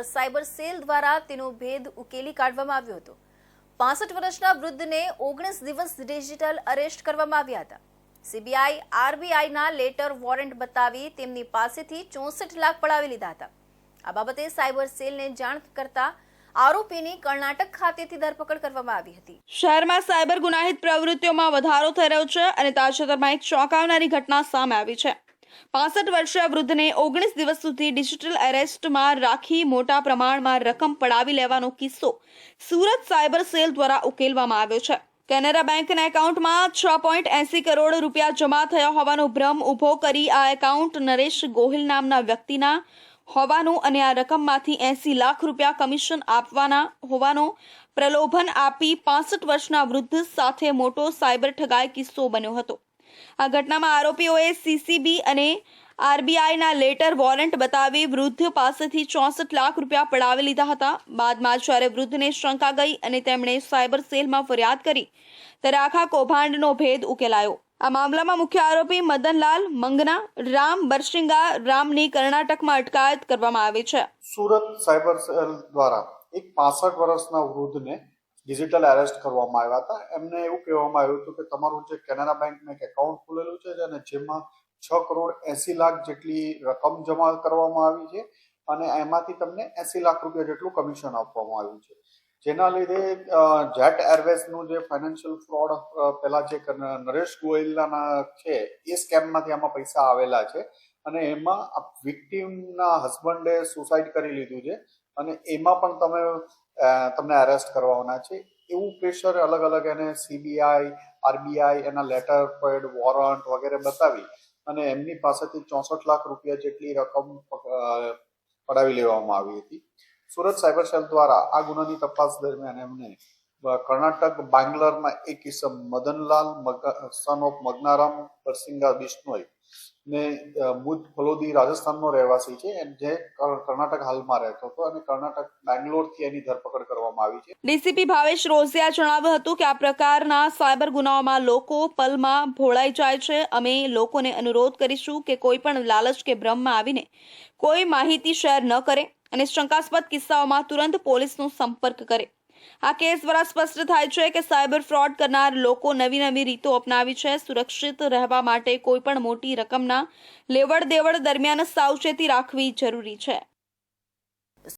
Cyber cell દ્વારા તેનો ભેદ ઉકેલી કાઢવામાં આવ્યો હતો। 65 વર્ષના વૃદ્ધને 19 દિવસ ડિજિટલ અરેસ્ટ કરવામાં આવ્યા હતા। સીબીઆઈ આરબીઆઈના લેટર વોરંટ બતાવી તેમની પાસેથી 64 લાખ પડાવી લીધા હતા। આ બાબતે સાયબર સેલને જાણ કરતા આરોપીની કર્ણાટક ખાતેથી ધરપકડ કરવામાં આવી હતી। શહેરમાં સાયબર ગુનાહિત પ્રવૃત્તિઓમાં વધારો થઈ રહ્યો છે અને તાજેતરમાં એક ચોંકાવનારી ઘટના સામે આવી છે। 65 વર્ષીય વૃદ્ધને 19 દિવસ સુધી ડિજિટલ એરેસ્ટમાં રાખી મોટા પ્રમાણમાં રકમ પડાવી લેવાનો કિસ્સો સુરત સાયબર સેલ દ્વારા ઉકેલવામાં આવ્યો છે। કેનરા બેંકના એકાઉન્ટમાં 6.80 કરોડ રૂપિયા જમા થયા હોવાનો ભ્રમ ઊભો કરી આ એકાઉન્ટ નરેશ ગોહિલ નામના વ્યક્તિના હોવાનું અને આ રકમમાંથી 80 લાખ રૂપિયા કમિશન આપવાના હોવાનો પ્રલોભન આપી 65 વર્ષના વૃદ્ધ સાથે મોટો સાયબર ઠગાઈ કિસ્સો બન્યો હતો। આ ઘટનામાં આરોપીઓએ સીસીબી અને આરબીઆઈના લેટર વોરંટ બતાવી વૃદ્ધ પાસેથી 64 લાખ રૂપિયા પડાવી લીધા હતા। બાદમાં જ્યારે વૃદ્ધને શંકા ગઈ અને તેમણે સાયબર સેલમાં ફરિયાદ કરી ત્યારે આખા કૌભાંડનો ભેદ ઉકેલાયો। આ મામલામાં મુખ્ય આરોપી મદનલાલ મંગના રામ બરસિંગા રામની કર્ણાટકમાં અટકાયત કરવામાં આવી છે। સુરત સાયબર સેલ દ્વારા એક 65 વર્ષના વૃદ્ધને ડિજિટલ એરેસ્ટ કરવામાં આવ્યા હતા। એમને એવું કહેવામાં આવ્યું હતું કે તમારું જે કેનરા બેંકમાં એક એકાઉન્ટ ખુલેલું છે અને જેમાં 6 કરોડ 80 લાખ જેટલી રકમ જમા કરવામાં આવી છે અને એમાંથી તમને 80 લાખ રૂપિયા જેટલું કમિશન આપવામાં આવ્યું છે, જેના લીધે જેટ એરવેઝનું જે ફાઇનાન્શિયલ ફ્રોડ પહેલા જે નરેશ ગોયલના છે એ સ્કેમમાંથી આમાં પૈસા આવેલા છે અને એમાં વિક્ટીમના હસબન્ડે સુસાઇડ કરી લીધું છે અને એમાં પણ તમને એરેસ્ટ કરવાના છે। એવું પ્રેશર અલગ અલગ એને સીબીઆઈ આરબીઆઈ એના લેટર પેડ વોરંટ વગેરે બતાવી અને એમની પાસેથી 64 લાખ રૂપિયા જેટલી રકમ પડાવી લેવામાં આવી હતી। સુરત સાયબર સેલ દ્વારા આ ગુનાની તપાસ દરમિયાન એમને કર્ણાટક બાંગ્લોરમાં એક ઇસમ મદનલાલ સન ઓફ મગનારામ બરસિંગા બિશ્નોઈ ને મુદ ફલોદી રાજસ્થાનનો રહેવાસી છે, જે કર્ણાટક હાલમાં રહેતો હતો અને કર્ણાટક બેંગ્લોરથી એની ધરપકડ કરવામાં આવી છે। ડીસીપી ભાવેશ રોઝિયા જણાવ્યું હતું કે આ પ્રકારના સાયબર ગુનાઓમાં લોકો પલમાં ભોળાઈ જાય છે। અમે લોકોને અનુરોધ કરીશું કે કોઈ પણ લાલચ કે ભ્રમમાં આવીને કોઈ માહિતી શેર ન કરે અને શંકાસ્પદ કિસ્સાઓમાં તુરંત પોલીસનો સંપર્ક કરે। આ કેસ દ્વારા સ્પષ્ટ થાય છે કે સાયબર ફ્રોડ કરનાર લોકો નવી રીતો અપનાવી છે। સુરક્ષિત રહેવા માટે કોઈ પણ મોટી રકમના લેવડ દેવડ દરમિયાન સાવચેતી રાખવી જરૂરી છે।